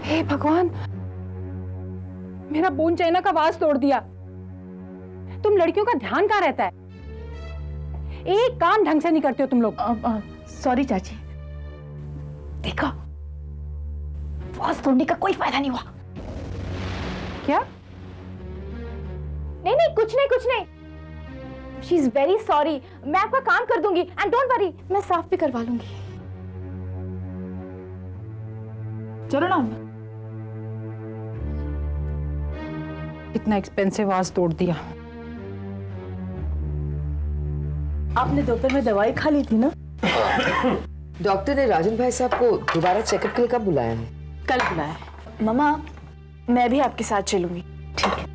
हे भगवान, मेरा bone China का वास तोड़ दिया। तुम लड़कियों का ध्यान कहाँ रहता है? एक काम ढंग से नहीं करते हो तुम लोग। सॉरी चाची। देखो, वास तोड़ने का कोई फायदा नहीं हुआ। क्या? नहीं नहीं, कुछ नहीं कुछ नहीं। She is very sorry. मैं आपका काम कर दूंगी एंड डोंट वरी, मैं साफ भी करवा लूंगी। चलो ना। इतना एक्सपेंसिव वास तोड़ दिया। आपने दोपहर में दवाई खा ली थी ना? डॉक्टर ने राजन भाई साहब को दोबारा चेकअप के लिए कब बुलाया है? कल बुलाया है। मम्मा, मैं भी आपके साथ चलूंगी। ठीक है।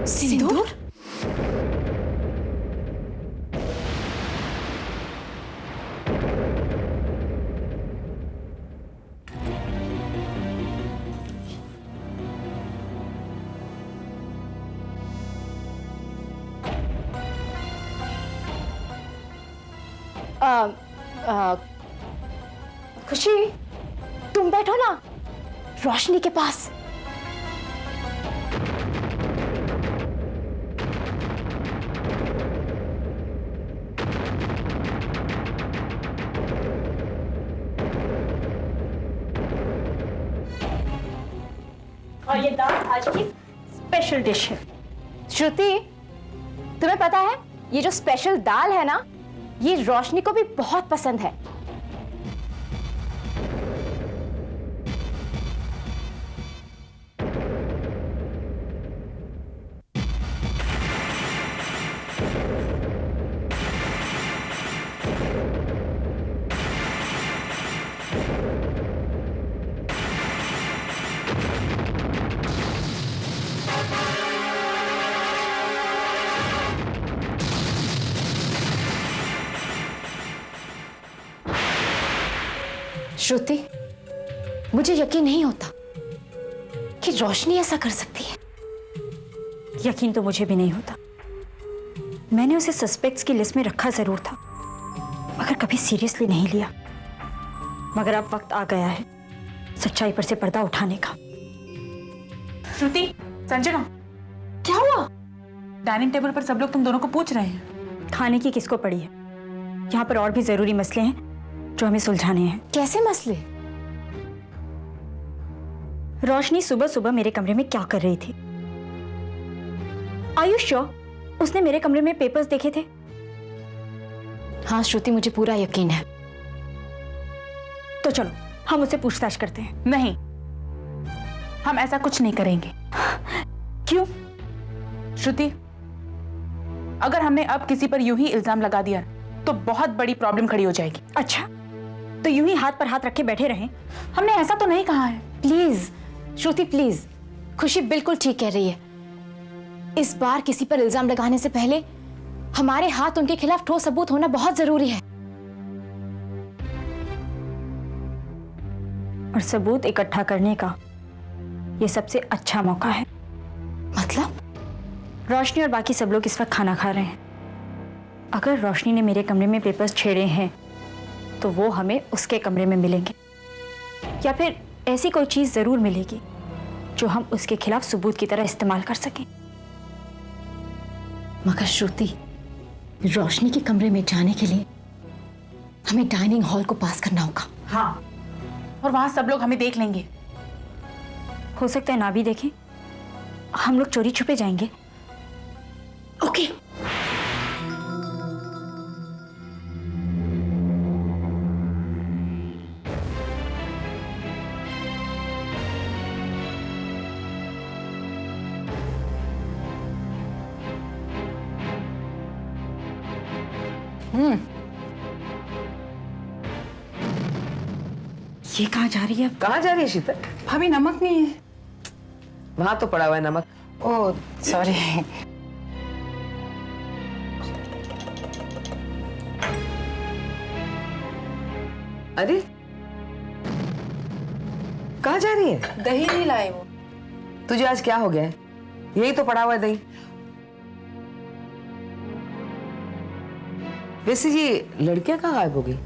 सिंदूर? खुशी, तुम बैठो ना रोशनी के पास। और ये दाल आज की स्पेशल डिश है। श्रुति, तुम्हें पता है ये जो स्पेशल दाल है ना, ये रोशनी को भी बहुत पसंद है। श्रुति, मुझे यकीन नहीं होता कि रोशनी ऐसा कर सकती है। यकीन तो मुझे भी नहीं होता। मैंने उसे सस्पेक्ट्स की लिस्ट में रखा जरूर था, मगर कभी सीरियसली नहीं लिया। मगर अब वक्त आ गया है सच्चाई पर से पर्दा उठाने का। श्रुति, संजना, क्या हुआ? डाइनिंग टेबल पर सब लोग तुम दोनों को पूछ रहे हैं। खाने की किसको पड़ी है? यहाँ पर और भी जरूरी मसले हैं जो हमें सुलझाने हैं। कैसे मसले? रोशनी सुबह सुबह मेरे कमरे में क्या कर रही थी? Are you sure? उसने मेरे कमरे में पेपर्स देखे थे? हाँ श्रुति, मुझे पूरा यकीन है। तो चलो हम उससे पूछताछ करते हैं। नहीं, हम ऐसा कुछ नहीं करेंगे। क्यों? श्रुति, अगर हमने अब किसी पर यूं ही इल्जाम लगा दिया तो बहुत बड़ी प्रॉब्लम खड़ी हो जाएगी। अच्छा, तो यूं ही हाथ पर हाथ रख के बैठे रहें? हमने ऐसा तो नहीं कहा है। Please Shruti, please. खुशी बिल्कुल ठीक कह रही है। इस बार किसी पर इल्जाम लगाने से पहले हमारे हाथ उनके खिलाफ ठोस सबूत होना बहुत जरूरी है। और सबूत इकट्ठा करने का ये सबसे अच्छा मौका है। मतलब? रोशनी और बाकी सब लोग इस वक्त खाना खा रहे हैं। अगर रोशनी ने मेरे कमरे में पेपर्स छेड़े हैं तो वो हमें उसके कमरे में मिलेंगे, या फिर ऐसी कोई चीज जरूर मिलेगी जो हम उसके खिलाफ सबूत की तरह इस्तेमाल कर सकें। मगर श्रुति, रोशनी के कमरे में जाने के लिए हमें डाइनिंग हॉल को पास करना होगा। हाँ, और वहां सब लोग हमें देख लेंगे। हो सकता है ना भी देखें, हम लोग चोरी छुपे जाएंगे। ओके। ये कहाँ जा रही है? कहाँ जा रही है शीतल? भाभी, नमक नहीं है। वहां तो पड़ा हुआ है नमक। Oh sorry. अरे कहाँ जा रही है? दही नहीं लाए वो। तुझे आज क्या हो गया है? यही तो पड़ा हुआ है दही। वैसे ये लड़कियां कहाँ गायब हो गई?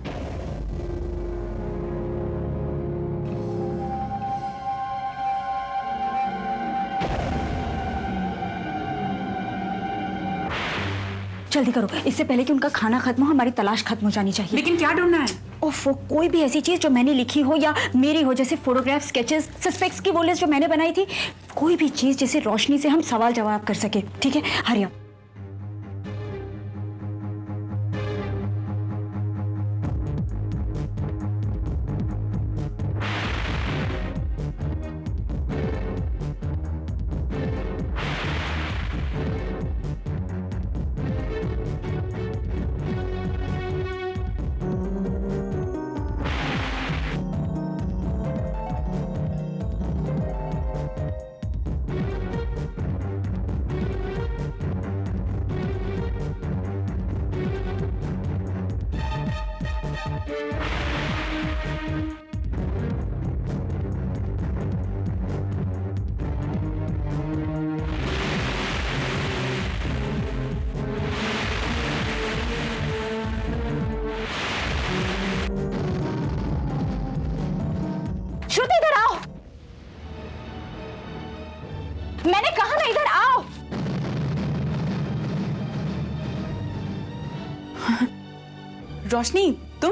जल्दी करो, इससे पहले कि उनका खाना खत्म हो, हमारी तलाश खत्म हो जानी चाहिए। लेकिन क्या ढूंढना है? ओफो, कोई भी ऐसी चीज जो मैंने लिखी हो या मेरी हो, जैसे फोटोग्राफ, स्केचेस, सस्पेक्ट्स की वो लिस्ट जो मैंने बनाई थी, कोई भी चीज जिसे रोशनी से हम सवाल जवाब कर सके। ठीक है, हरी अप। श्रुति इधर आओ, मैंने कहा ना इधर आओ। रोशनी, तुम?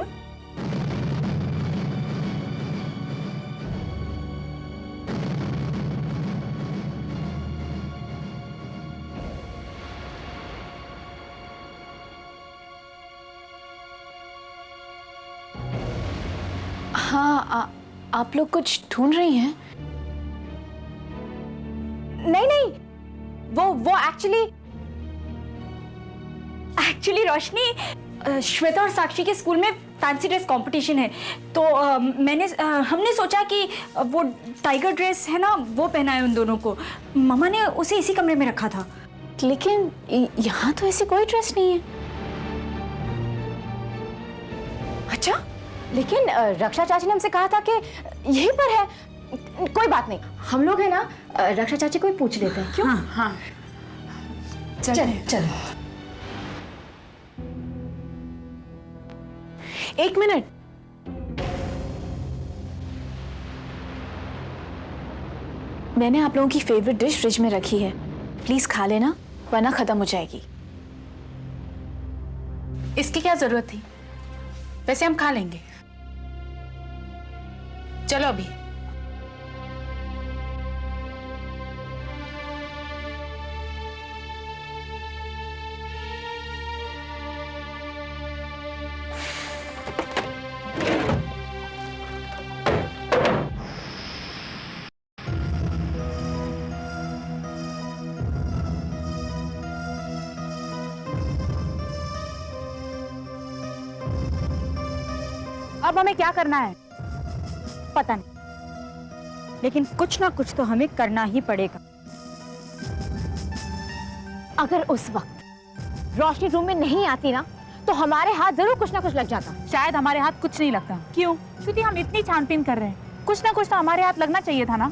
हाँ, आप लोग कुछ ढूंढ रही हैं? नहीं नहीं, वो एक्चुअली रोशनी, श्वेता और साक्षी के स्कूल में फैंसी ड्रेस कंपटीशन है, तो हमने सोचा कि वो टाइगर ड्रेस है ना, वो पहना है उन दोनों को। मामा ने उसे इसी कमरे में रखा था। लेकिन यहाँ तो ऐसी कोई ड्रेस नहीं है। अच्छा, लेकिन रक्षा चाची ने हमसे कहा था कि यहीं पर है। कोई बात नहीं, हम लोग है ना रक्षा चाची को ही पूछ लेते हैं। क्यों? हाँ हाँ, चल। एक मिनट, मैंने आप लोगों की फेवरेट डिश फ्रिज में रखी है, प्लीज खा लेना वरना खत्म हो जाएगी। इसकी क्या जरूरत थी? वैसे हम खा लेंगे। चलो अभी। अब हमें क्या करना है पता नहीं, लेकिन कुछ ना कुछ तो हमें करना ही पड़ेगा। अगर उस वक्त रोशनी रूम में नहीं आती ना, तो हमारे हाथ जरूर कुछ ना कुछ लग जाता। शायद हमारे हाथ कुछ नहीं लगता। क्यों? क्योंकि हम इतनी छानबीन कर रहे हैं, कुछ ना कुछ तो हमारे हाथ लगना चाहिए था ना।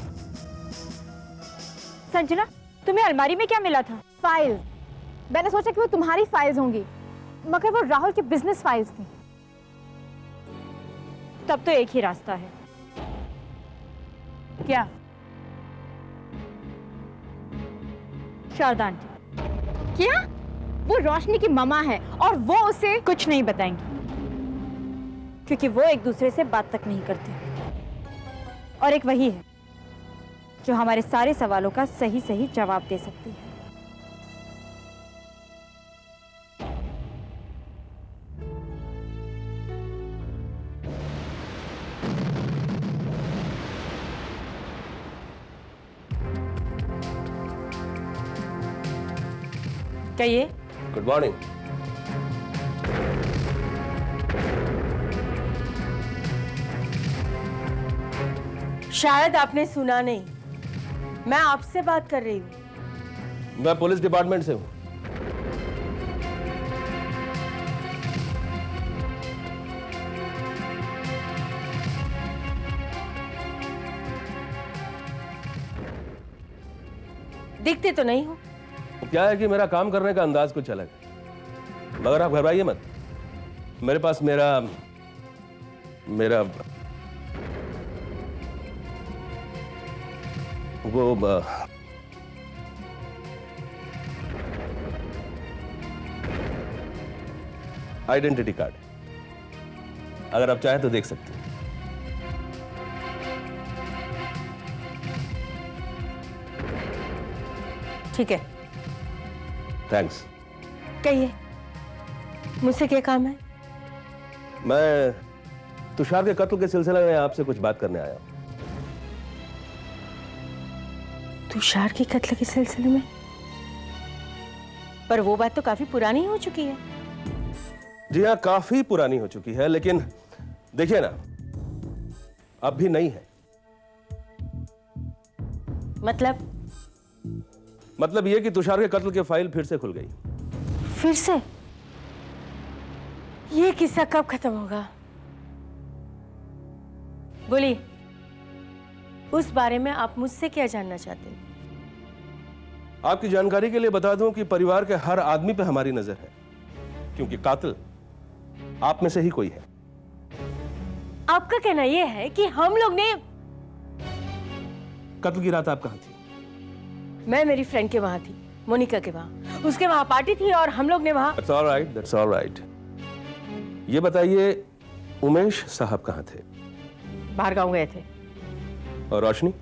संजना, तुम्हें अलमारी में क्या मिला था? फाइल। मैंने सोचा कि वो तुम्हारी फाइल्स होंगी, मगर वो राहुल की बिजनेस फाइल्स थी। तब तो एक ही रास्ता है। क्या? शारदा आंटी। क्या? वो रोशनी की ममा है और वो उसे कुछ नहीं बताएंगी, क्योंकि वो एक दूसरे से बात तक नहीं करते, और एक वही है जो हमारे सारे सवालों का सही सही जवाब दे सकती है। क्या ये? Good morning. शायद आपने सुना नहीं, मैं आपसे बात कर रही हूँ। मैं पुलिस डिपार्टमेंट से हूँ। दिखते तो नहीं हो। वो क्या है कि मेरा काम करने का अंदाज कुछ अलग है, मगर आप घबराइए मत। मेरे पास मेरा वो आइडेंटिटी कार्ड, अगर आप चाहें तो देख सकते हैं। ठीक है, थैंक्स। कहिए मुझसे क्या काम है? मैं तुषार के कत्ल के सिलसिले में आपसे कुछ बात करने आया हूं। तुषार के कत्ल के सिलसिले में? पर वो बात तो काफी पुरानी हो चुकी है। जी हाँ, काफी पुरानी हो चुकी है, लेकिन देखिए ना, अब भी नहीं है। मतलब ये कि तुषार के कत्ल की फाइल फिर से खुल गई। फिर से? ये किस्सा कब खत्म होगा? बोलिए, उस बारे में आप मुझसे क्या जानना चाहते हैं? आपकी जानकारी के लिए बता दूं कि परिवार के हर आदमी पे हमारी नजर है, क्योंकि कातिल आप में से ही कोई है। आपका कहना यह है कि हम लोग ने... कत्ल की रात आप कहां थी? मैं मेरी फ्रेंड के वहां थी, मोनिका के वहां। उसके वहां पार्टी थी और हम लोग ने वहां... That's all right. ये बताइए, उमेश साहब कहां थे? बाहर गांव गए थे। और रोशनी?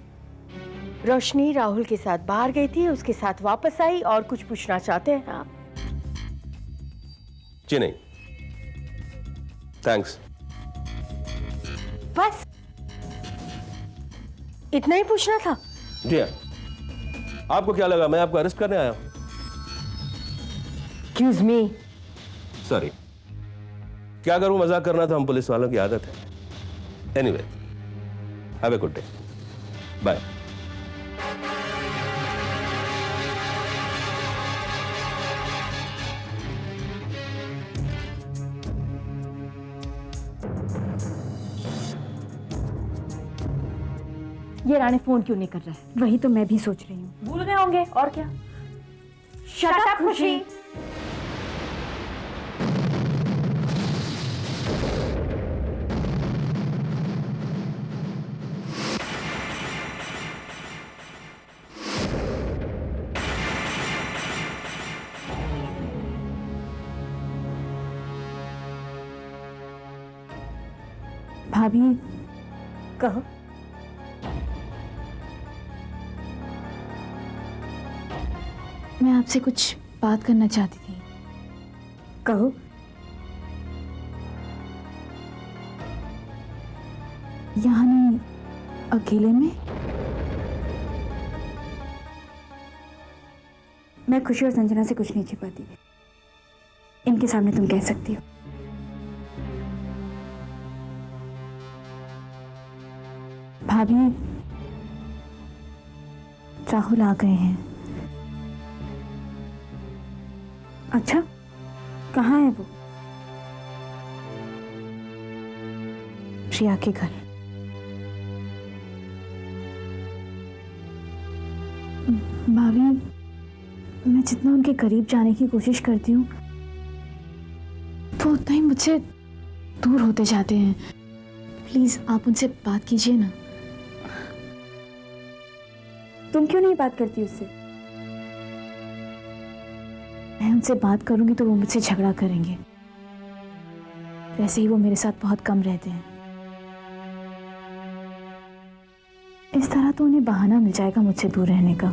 रोशनी राहुल के साथ बाहर गई थी, उसके साथ वापस आई। और कुछ पूछना चाहते हैं आप? जी नहीं, थैंक्स। बस इतना ही पूछना था? जी हाँ। आपको क्या लगा मैं आपको अरेस्ट करने आया हूं? Excuse me. सॉरी, क्या करूं, मजाक करना तो हम पुलिस वालों की आदत है। Anyway, have a good day, bye. ये राणे फोन क्यों नहीं कर रहा है? वही तो मैं भी सोच रही हूँ। भूल गए होंगे और क्या। शट अप खुशी। भाभी, कहो। मैं आपसे कुछ बात करना चाहती थी। कहो। यहाँ नहीं, अकेले में। मैं खुशी और संजना से कुछ नहीं छिपाती, इनके सामने तुम कह सकती हो। भाभी, राहुल आ गए हैं। अच्छा, कहाँ है वो? प्रिया के घर। भाभी, मैं जितना उनके करीब जाने की कोशिश करती हूँ तो उतना ही मुझसे दूर होते जाते हैं। प्लीज आप उनसे बात कीजिए ना। तुम क्यों नहीं बात करती उससे? मैं उनसे बात करूंगी तो वो मुझसे झगड़ा करेंगे। वैसे ही वो मेरे साथ बहुत कम रहते हैं। इस तरह तो उन्हें बहाना मिल जाएगा मुझसे दूर रहने का।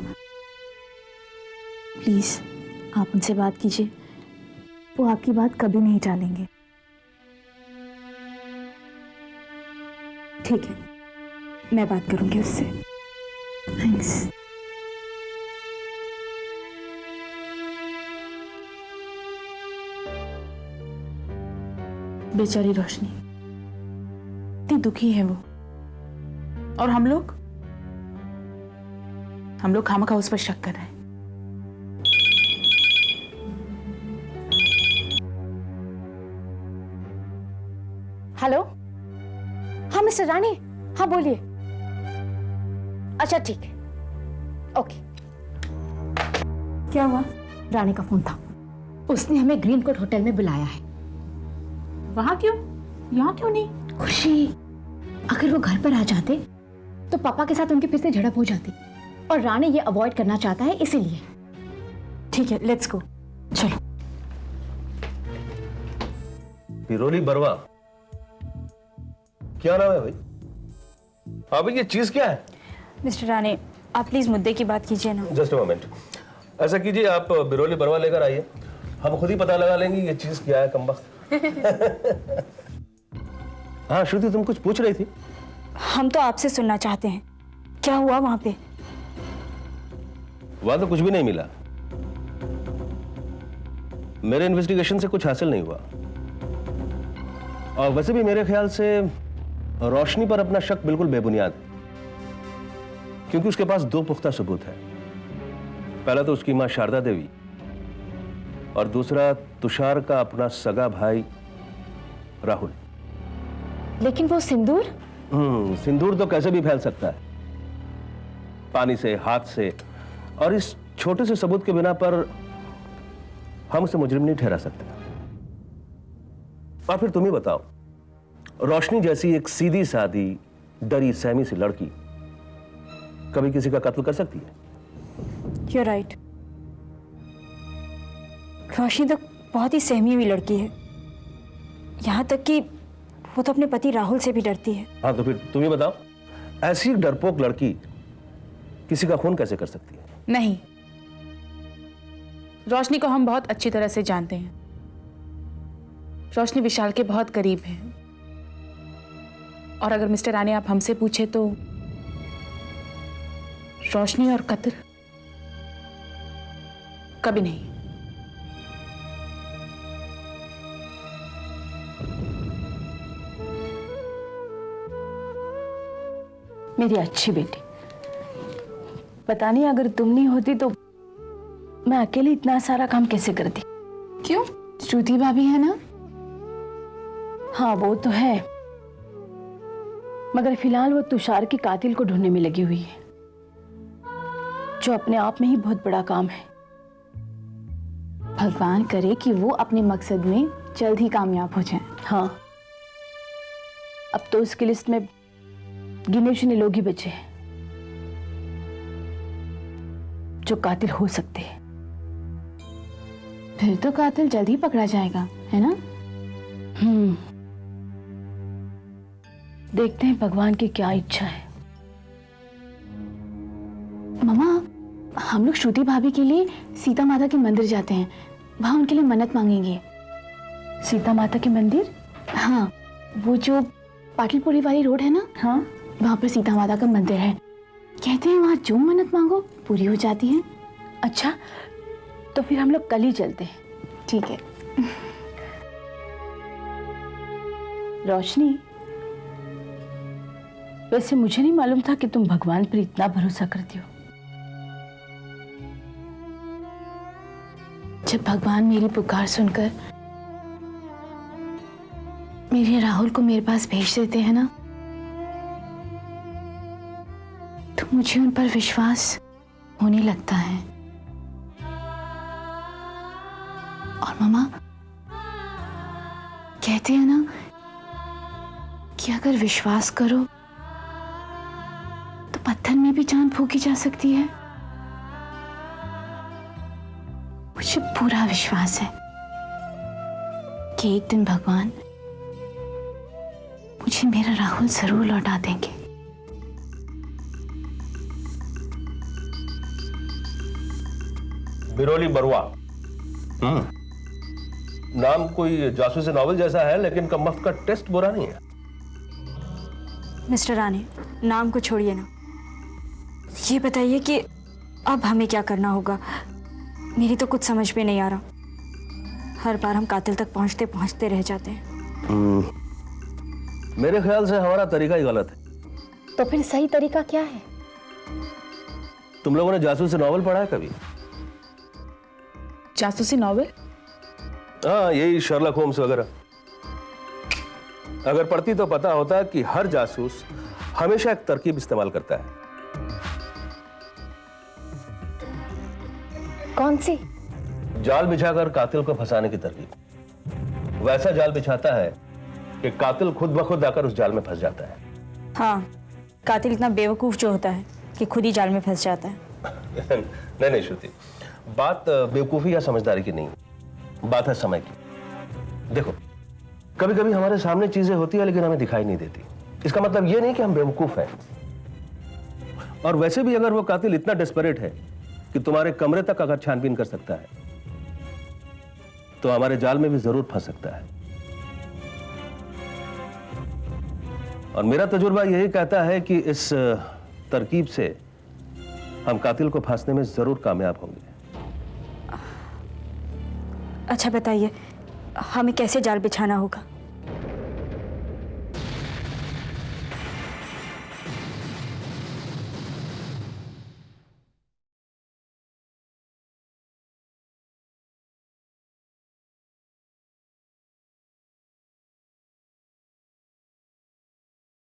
प्लीज आप उनसे बात कीजिए, वो आपकी बात कभी नहीं टालेंगे। ठीक है, मैं बात करूंगी उससे। थैंक्स। बेचारी रोशनी, इतनी दुखी है वो, और हम लोग खामखा उस पर शक कर रहे हैं। हेलो, हाँ मिस्टर रानी, हाँ बोलिए। अच्छा ठीक है, ओके। क्या हुआ? रानी का फोन था, उसने हमें ग्रीन कोट होटल में बुलाया है। वहां क्यों? यहाँ क्यों नहीं? खुशी, अगर वो घर पर आ जाते तो पापा के साथ उनकी फिर से झड़प हो जाती, और रानी ये अवॉइड करना चाहता है इसीलिए। ठीक है, लेट्स गो, चलो। बिरोली बरवा, क्या नाम है भाई? अभी ये चीज क्या है? मिस्टर राणे, आप प्लीज मुद्दे की बात कीजिए ना। जस्ट अ मोमेंट, ऐसा कीजिए, आप बिरोली बरवा लेकर आइए, हम खुद ही पता लगा लेंगे ये चीज क्या है। कमबख्त। हाँ श्रुति, तुम कुछ पूछ रही थी? हम तो आपसे सुनना चाहते हैं, क्या हुआ वहां पे? वहां तो कुछ भी नहीं मिला, मेरे इन्वेस्टिगेशन से कुछ हासिल नहीं हुआ। और वैसे भी मेरे ख्याल से रोशनी पर अपना शक बिल्कुल बेबुनियाद है, क्योंकि उसके पास दो पुख्ता सबूत है। पहला तो उसकी मां शारदा देवी, और दूसरा तुषार का अपना सगा भाई राहुल। लेकिन वो सिंदूर? सिंदूर तो कैसे भी फैल सकता है, पानी से, हाथ से, और इस छोटे से सबूत के बिना पर हम उसे मुजरिम नहीं ठहरा सकते। और फिर तुम ही बताओ, रोशनी जैसी एक सीधी सादी डरी सहमी सी लड़की कभी किसी का कत्ल कर सकती है? You're right. रोशनी तो बहुत ही सहमी हुई लड़की है, यहाँ तक कि वो तो अपने पति राहुल से भी डरती है। हाँ, तो फिर तुम ही बताओ, ऐसी डरपोक लड़की किसी का खून कैसे कर सकती है? नहीं, रोशनी को हम बहुत अच्छी तरह से जानते हैं। रोशनी विशाल के बहुत करीब है, और अगर मिस्टर राणे आप हमसे पूछे तो रोशनी और कत्ल कभी नहीं। मेरी अच्छी बेटी, पता नहीं अगर तुम नहीं होती तो मैं अकेले इतना सारा काम कैसे करती। क्यों? श्रुति भाभी है ना। हाँ वो तो है, मगर फिलहाल वो तुषार की कातिल को ढूंढने में लगी हुई है, जो अपने आप में ही बहुत बड़ा काम है। भगवान करे कि वो अपने मकसद में जल्द ही कामयाब हो जाए। हाँ, अब तो उसकी लिस्ट में गिने चुने लोग ही बचे हैं जो कातिल हो सकते हैं। फिर तो कातिल जल्द ही पकड़ा जाएगा, है ना? देखते हैं भगवान की क्या इच्छा है। मम्मा, हम लोग श्रुति भाभी के लिए सीता माता के मंदिर जाते हैं, वहां उनके लिए मन्नत मांगेंगे। सीता माता के मंदिर? हाँ, वो जो पाटिलपुरी वाली रोड है ना, हाँ, वहां पर सीता माता का मंदिर है। कहते हैं वहां जो मन्नत मांगो पूरी हो जाती है। अच्छा, तो फिर हम लोग कल ही चलते हैं। ठीक है। रोशनी, वैसे मुझे नहीं मालूम था कि तुम भगवान पर इतना भरोसा करती हो। जब भगवान मेरी पुकार सुनकर मेरे राहुल को मेरे पास भेज देते हैं ना, तो मुझे उन पर विश्वास होने लगता है। और मामा, कहते हैं ना कि अगर विश्वास करो तो पत्थर में भी जान फूंकी जा सकती है। मुझे पूरा विश्वास है कि एक दिन भगवान मुझे मेरा राहुल जरूर लौटा देंगे। बिरोली बरवा, नाम कोई जासूसी नॉवल जैसा है, लेकिन कमबख्त का टेस्ट बुरा नहीं है। मिस्टर राणे, नाम को छोड़िए ना, ये बताइए कि अब हमें क्या करना होगा। मेरी तो कुछ समझ में नहीं आ रहा। हर बार हम कातिल तक पहुंचते पहुंचते रह जाते हैं। मेरे ख्याल से हमारा तरीका ही गलत है। तो फिर सही तरीका क्या है? तुम लोगों ने जासूसी नॉवल पढ़ा है कभी? जासूसी नॉवेल? हाँ, यही शर्लक होम्स वगैरह। अगर पढ़ती तो पता होता कि हर जासूस हमेशा एक तरकीब इस्तेमाल करता है। कौन सी? जाल बिछाकर कातिल को फंसाने की तरकीब। वैसा जाल बिछाता है कि कातिल खुद ब खुद आकर उस जाल में फंस जाता है। हाँ, कातिल इतना बेवकूफ़ जो होता है कि खुद ही जाल में फंस जाता है। नहीं नहीं श्रुति, बात बेवकूफ़ी या समझदारी की नहीं, बात है समय की। देखो, कभी कभी हमारे सामने चीजें होती है लेकिन हमें दिखाई नहीं देती। इसका मतलब ये नहीं कि हम बेवकूफ हैं। और वैसे भी अगर वो कातिल इतना डेस्परेट है कि तुम्हारे कमरे तक अगर छानबीन कर सकता है तो हमारे जाल में भी जरूर फंस सकता है। और मेरा तजुर्बा यही कहता है कि इस तरकीब से हम कातिल को फांसने में जरूर कामयाब होंगे। अच्छा बताइए, हमें कैसे जाल बिछाना होगा?